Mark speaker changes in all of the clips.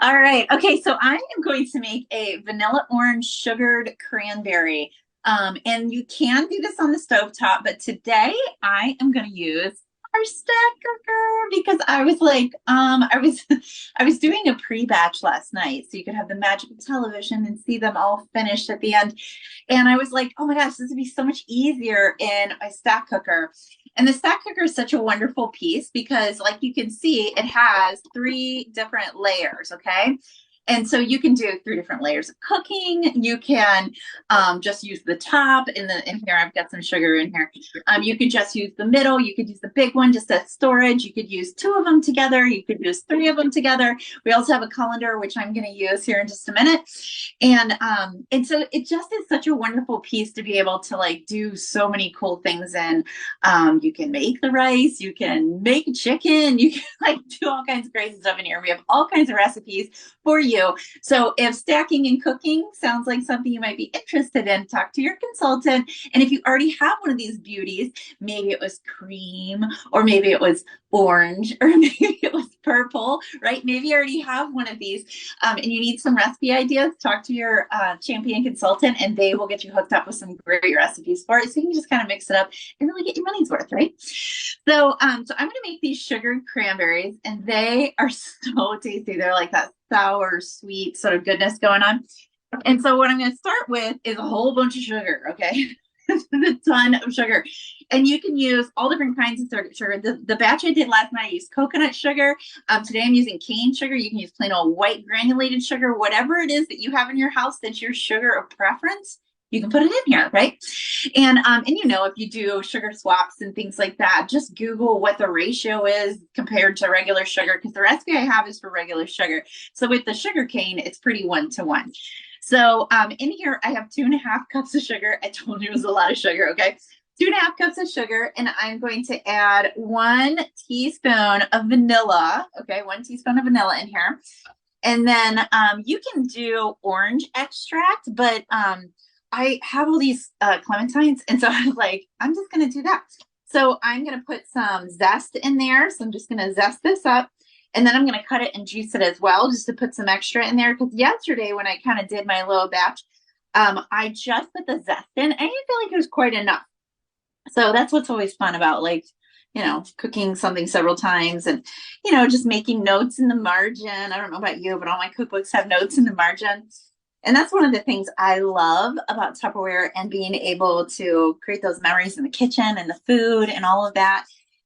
Speaker 1: All right. Okay, so I am going to make a vanilla orange sugared cranberry. And you can do this on the stove top, but today I am going to use our stack cooker because I was like, I was doing a pre-batch last night, so you could have the magical television and see them all finished at the end. And I was like, oh my gosh, this would be so much easier in a stack cooker. And the stack cooker is such a wonderful piece because, like you can see, it has three different layers. Okay. And so you can do three different layers of cooking. You can just use the top. In here, I've got some sugar in here. You could just use the middle. You could use the big one just as storage. You could use two of them together. You could use three of them together. We also have a colander, which I'm going to use here in just a minute. And so it just is such a wonderful piece to be able to like do so many cool things in. You can make the rice. You can make chicken. You can like do all kinds of crazy stuff in here. We have all kinds of recipes for you. So if stacking and cooking sounds like something you might be interested in, talk to your consultant. And if you already have one of these beauties, maybe it was cream, or maybe it was orange, or maybe it was purple, right? Maybe you already have one of these and you need some recipe ideas, talk to your champion consultant and they will get you hooked up with some great recipes for it. So you can just kind of mix it up and really get your money's worth, right? So I'm going to make these sugared cranberries and they are so tasty. They're like that sour, sweet sort of goodness going on. And so what I'm going to start with is a whole bunch of sugar, okay? A ton of sugar. And you can use all different kinds of sugar. The batch I did last night, I used coconut sugar. Today I'm using cane sugar. You can use plain old white granulated sugar, whatever it is that you have in your house that's your sugar of preference. You can put it in here, right? And you know, if you do sugar swaps and things like that, just Google what the ratio is compared to regular sugar, because the recipe I have is for regular sugar. So with the sugar cane, it's pretty 1-to-1. So in here, I have 2.5 cups of sugar. I told you it was a lot of sugar, okay? 2.5 cups of sugar, and I'm going to add 1 teaspoon of vanilla, okay? 1 teaspoon of vanilla in here. And then you can do orange extract, but I have all these clementines, and so I was like, I'm just going to do that. So I'm going to put some zest in there. So I'm just going to zest this up. And then I'm going to cut it and juice it as well, just to put some extra in there. Because yesterday when I kind of did my little batch, I just put the zest in. And I didn't feel like it was quite enough. So that's what's always fun about, like, you know, cooking something several times and, you know, just making notes in the margin. I don't know about you, but all my cookbooks have notes in the margin. And that's one of the things I love about Tupperware and being able to create those memories in the kitchen and the food and all of that.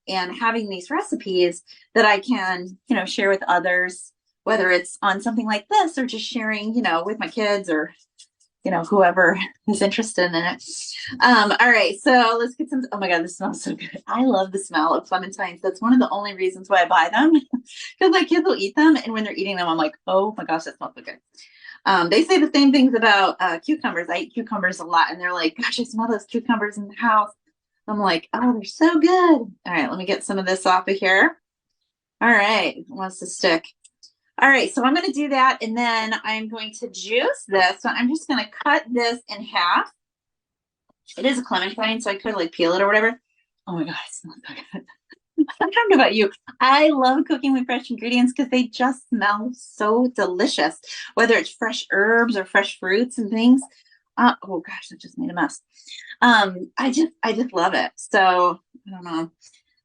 Speaker 1: And having these recipes that I can, you know, share with others, whether it's on something like this or just sharing, you know, with my kids or, you know, whoever is interested in it. All right, so let's get some. Oh my God, this smells so good. I love the smell of clementines. That's one of the only reasons why I buy them, because my kids will eat them. And when they're eating them, I'm like, oh my gosh, that smells so good. They say the same things about cucumbers. I eat cucumbers a lot, and they're like, gosh, I smell those cucumbers in the house. I'm like, oh, they're so good. All right, let me get some of this off of here. All right, it wants to stick. All right, so I'm going to do that, and then I'm going to juice this. So I'm just going to cut this in half. It is a clementine, so I could like peel it or whatever. Oh my God, it smells so good. I don't know about you. I love cooking with fresh ingredients because they just smell so delicious, whether it's fresh herbs or fresh fruits and things. Oh gosh, that just made a mess. I just love it. So I don't know.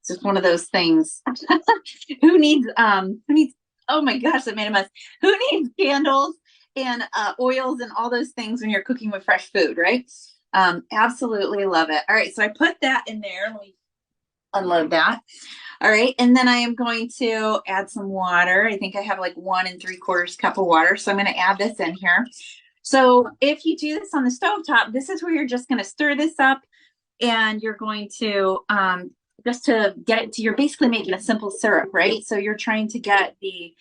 Speaker 1: It's just one of those things. Who needs, oh my gosh, that made a mess. Who needs candles and oils and all those things when you're cooking with fresh food, right? Absolutely love it. All right, so I put that in there. Let me unload that. All right, and then I am going to add some water. I think I have like 1 3/4 cup of water, so I'm going to add this in here. So if you do this on the stovetop, this is where you're just going to stir this up, and you're going to just to get it to, you're basically making a simple syrup, right? So you're trying to get the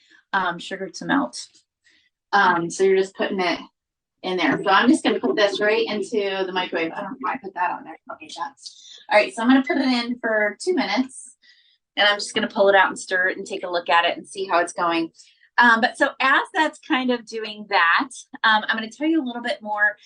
Speaker 1: sugar to melt. So you're just putting it in there. So I'm just going to put this right into the microwave. I don't know why I put that on there. Okay, shots. All right, so I'm going to put it in for 2 minutes, and I'm just going to pull it out and stir it and take a look at it and see how it's going. But so as that's kind of doing that, I'm going to tell you a little bit more,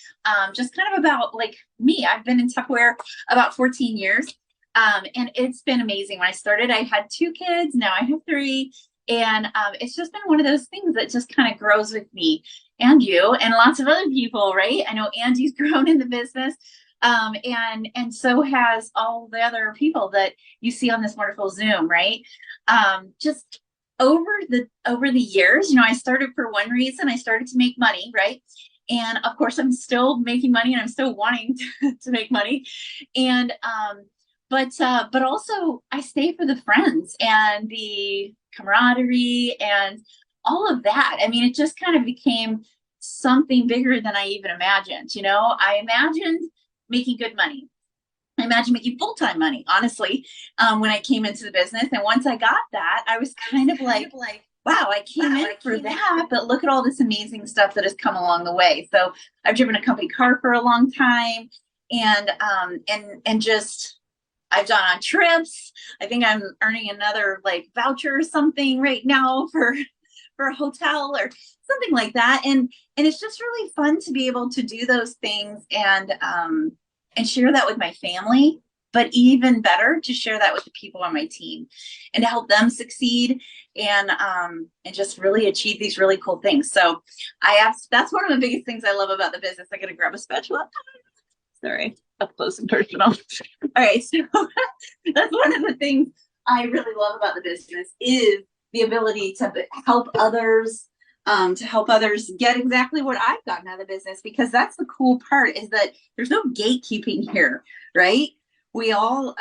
Speaker 1: just kind of about like me. I've been in Tupperware about 14 years, and it's been amazing. When I started, I had 2 kids. Now I have 3. And it's just been one of those things that just kind of grows with me and you and lots of other people, right? I know Andy's grown in the business. And so has all the other people that you see on this wonderful Zoom, right? Just over the years, I started for one reason. I started to make money, right? And of course, I'm still making money, and I'm still wanting to make money. And but also I stay for the friends and the camaraderie and all of that. I mean, it just kind of became something bigger than I even imagined. I imagined making good money. I imagined making full-time money, honestly, when I came into the business. And once I got that, I was kind of like, wow, I came in for that, but look at all this amazing stuff that has come along the way. So I've driven a company car for a long time, and just I've gone on trips. I think I'm earning another like voucher or something right now for a hotel or something like that. And it's just really fun to be able to do those things and share that with my family, but even better to share that with the people on my team and to help them succeed and just really achieve these really cool things. So that's one of the biggest things I love about the business. I gotta grab a spatula. Sorry, up close and personal. All right, so that's one of the things I really love about the business is the ability to help others, get exactly what I've gotten out of the business, because that's the cool part is that there's no gatekeeping here, right? We all,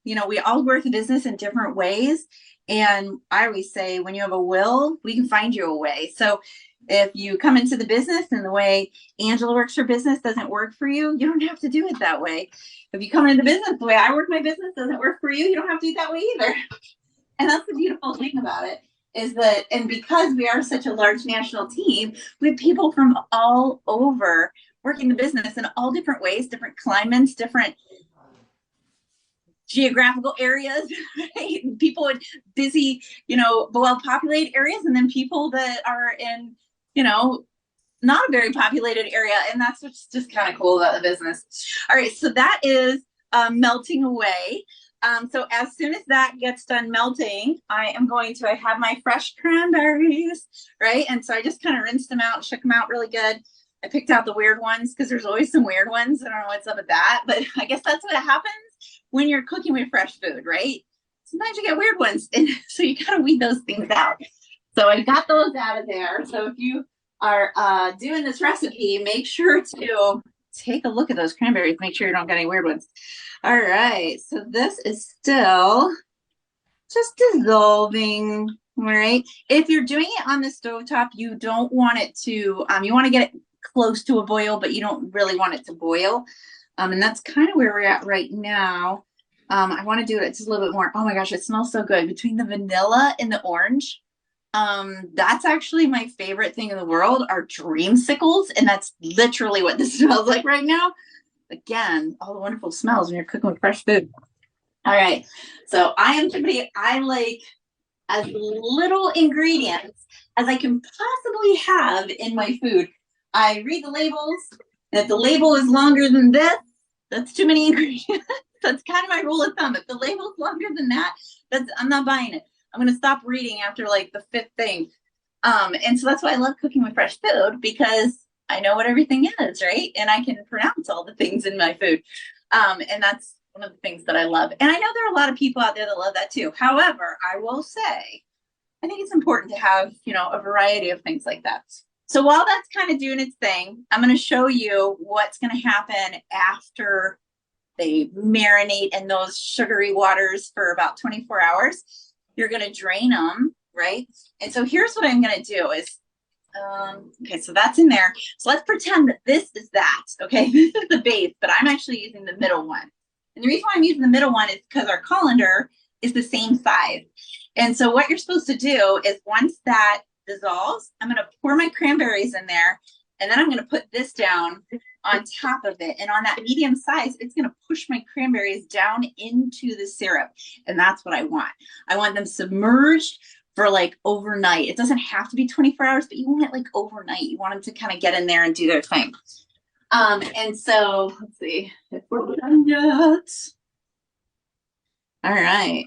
Speaker 1: we all work the business in different ways. And I always say, when you have a will, we can find you a way. So if you come into the business and the way Angela works her business doesn't work for you, you don't have to do it that way. If you come into the business the way I work my business doesn't work for you, you don't have to do it that way either. And that's the beautiful thing about it is that, and because we are such a large national team, we have people from all over working the business in all different ways, different climates, different geographical areas, right? People in busy, well-populated areas, and then people that are in, not a very populated area. And that's what's just kind of cool about the business. All right, so that is melting away. So as soon as that gets done melting, I have my fresh cranberries, right? And so I just kind of rinsed them out, shook them out really good. I picked out the weird ones because there's always some weird ones. I don't know what's up with that, but I guess that's what happens when you're cooking with fresh food, right? Sometimes you get weird ones, and so you gotta weed those things out. So I got those out of there. So if you are doing this recipe, make sure to take a look at those cranberries, make sure you don't get any weird ones. All right, so this is still just dissolving. All right, if you're doing it on the stovetop, you don't want it to, you want to get it close to a boil, but you don't really want it to boil. And that's kind of where we're at right now. I want to do it just a little bit more. Oh my gosh, it smells so good between the vanilla and the orange. That's actually my favorite thing in the world are dreamsicles, and that's literally what this smells like right now. Again, all the wonderful smells when you're cooking with fresh food. All right, so I am somebody, I like as little ingredients as I can possibly have in my food. I read the labels, and if the label is longer than this, that's too many ingredients. That's kind of my rule of thumb. If the label's longer than that, I'm not buying it. I'm going to stop reading after like the fifth thing. And so that's why I love cooking with fresh food, because I know what everything is, right? And I can pronounce all the things in my food. And that's one of the things that I love. And I know there are a lot of people out there that love that too. However, I will say, I think it's important to have, a variety of things like that. So while that's kind of doing its thing, I'm going to show you what's going to happen after they marinate in those sugary waters for about 24 hours. You're going to drain them, right? And so here's what I'm going to do is, okay, so that's in there. So let's pretend that this is that, okay? This is the base, but I'm actually using the middle one. And the reason why I'm using the middle one is because our colander is the same size. And so what you're supposed to do is once that dissolves, I'm going to pour my cranberries in there, and then I'm going to put this down on top of it. And on that medium size, it's going to push my cranberries down into the syrup. And that's what I want. I want them submerged for like overnight. It doesn't have to be 24 hours, but you want it like overnight. You want them to kind of get in there and do their thing. And so let's see if we're done yet. All right.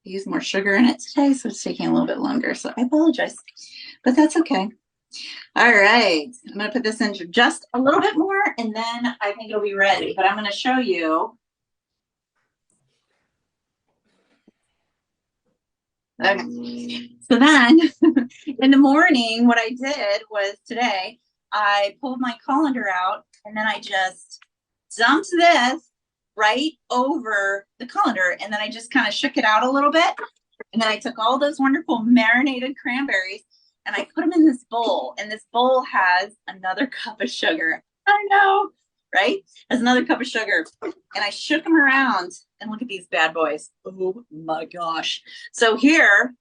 Speaker 1: use more sugar in it today, so it's taking a little bit longer. So I apologize, but that's okay. All right, I'm gonna put this in just a little bit more, and then I think it'll be ready. But I'm gonna show you. Okay. So then in the morning, what I did was today, I pulled my colander out and then I just dumped this right over the colander. And then I just kind of shook it out a little bit. And then I took all those wonderful marinated cranberries and I put them in this bowl. And this bowl has another cup of sugar. I know, right? Has another cup of sugar. And I shook them around and look at these bad boys. Oh my gosh. So here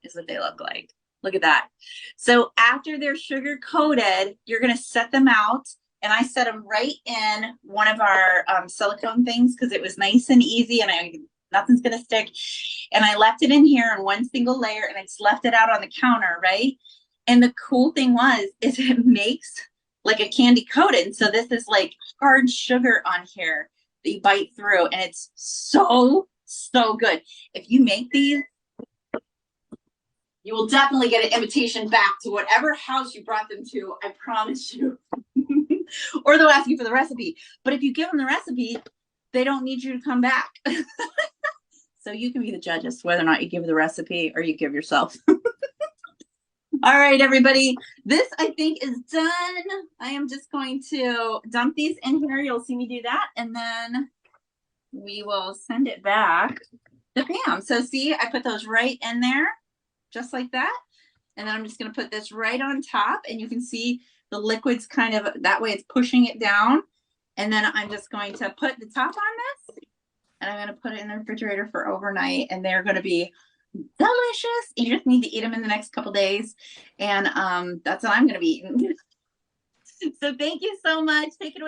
Speaker 1: is what they look like. Look at that. So after they're sugar coated, you're going to set them out. And I set them right in one of our silicone things because it was nice and easy and nothing's going to stick. And I left it in here in one single layer and I just left it out on the counter, right? And the cool thing is it makes like a candy coated. So this is like hard sugar on here that you bite through. And it's so, so good. If you make these, you will definitely get an invitation back to whatever house you brought them to. I promise you. Or they'll ask you for the recipe. But if you give them the recipe, they don't need you to come back. So you can be the judge as to whether or not you give the recipe or you give yourself. All right, everybody. This, I think, is done. I am just going to dump these in here. You'll see me do that. And then we will send it back to Pam. So see, I put those right in there, just like that. And then I'm just going to put this right on top. And you can see the liquid's kind of, that way it's pushing it down. And then I'm just going to put the top on this. And I'm going to put it in the refrigerator for overnight. And they're going to be delicious. You just need to eat them in the next couple days. And that's what I'm going to be eating. So thank you so much. Take it away.